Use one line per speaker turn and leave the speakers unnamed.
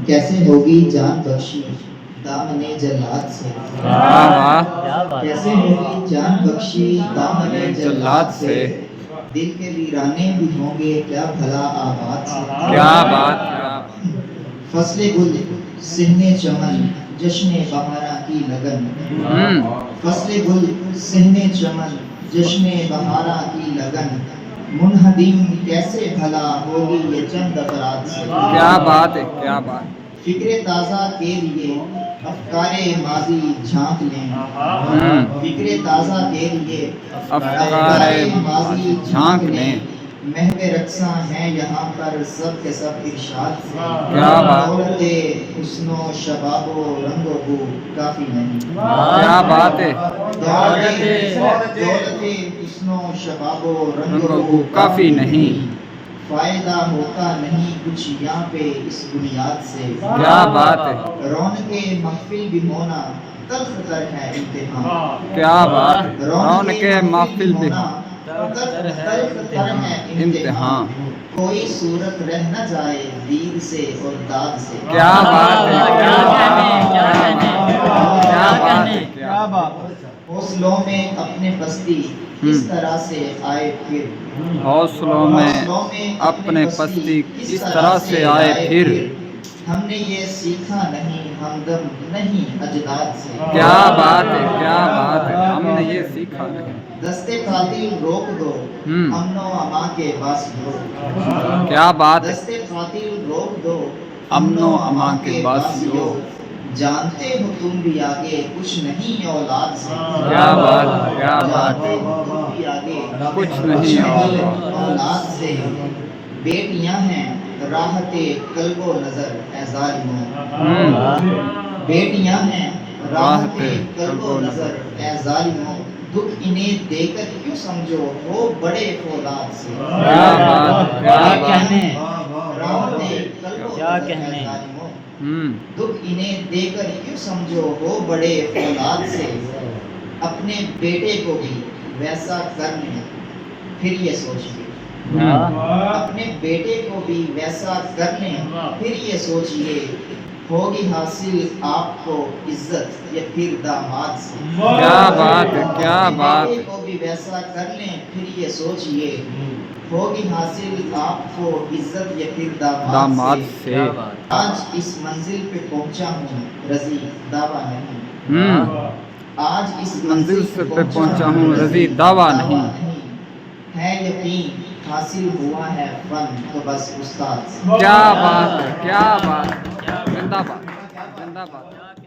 کیسے ہوگی جان بخشی دامن جلات سے، کیسے ہوگی جان بخشی دامن جلات سے، دل کے ویرانے بھی ہوں گے کیا بھلا آباد سے۔
کیا بات
فصل گل سہنے چمن جشن بہارا کی لگن، فصل گل سہنے چمن جشن بہارا کی لگن، منہدم کیسے بھلا ہوگی یہ چند افراد سے۔
کیا بات ہے، کیا بات۔
فکر تازہ کے لیے افکار ماضی جھانک لیں، فکر تازہ کے لیے افکار ماضی جھانک لیں، محو رقصاں ہیں یہاں پر سب کے سب ارشاد سے۔
کیا بات۔
دولت حسن و شباب و رنگ و بو کافی نہیں،
کیا بات ہے۔
دولت حسن و شباب و رنگ و بو
کافی نہیں،
فائدہ ہوتا نہیں کچھ یہاں پہ اس بنیاد سے۔
کیا بات ہے۔
رونق محفل بھی ہونا تلخ تر ہے امتحان،
کیا بات۔ رونق محفل بھی
ہونا تلخ تر ہے امتحان، کوئی صورت رہ نہ جائے دید سے اور داد سے۔
کیا بات ہے، کیا بات ہے، کیا بات۔
حوصلوں میں اپنے پستی کس طرح سے آئے پھر،
حوصلوں میں اپنے پستی کس طرح سے آئے پھر،
ہم نے یہ سیکھا نہیں ہمدم نہیں اجداد سے۔
کیا بات ہے، کیا بات ہے، ہم نے یہ سیکھا نہیں۔
دستے قاتل روک دو امن و امان کے باسیوں،
کیا بات ہے۔
دستے قاتل روک دو
امن و امان کے باسیوں،
جانتے ہو تم بھی آگے کچھ نہیں اولاد سے۔
کیا بات، کیا بات۔
جانتے ہو تم بھی آگے
کچھ نہیں
اولاد سے، بیٹیاں ہیں راحت قلب و نظر اے ظالموں، بیٹیاں ہیں راحت قلب و نظر اے ظالموں، دکھ انہیں دے کر کیوں سمجھو ہو بڑے فولاد سے۔
کیا بات، کیا بات۔
راحت قلب و نظر اے ظالموں، دکھ انہیں دے کر کیوں سمجھو ہو بڑے فولاد سے، اپنے بیٹے کو بھی ویسا کر لیں پھر یہ سوچیے، اپنے بیٹے کو بھی ویسا کر لیں پھر یہ سوچیے، ہوگی حاصل آپ کو عزت یا پھر داماد سے۔
کیا بات ہے، کیا بات۔
بیٹے کو بھی ویسا کر لیں پھر یہ سوچیے، ہوگی حاصل آپ کو عزت یا پھر داماد سے۔ آج اس منزل پہ پہنچا ہوں رضی دعویٰ نہیں، آج اس
منزل سے پہ پہنچا ہوں رضی دعویٰ نہیں،
ہے یقین حاصل ہوا ہے فن تو بس استاد سے۔
کیا بات ہے، کیا بات۔ زندہ باد، زندہ باد۔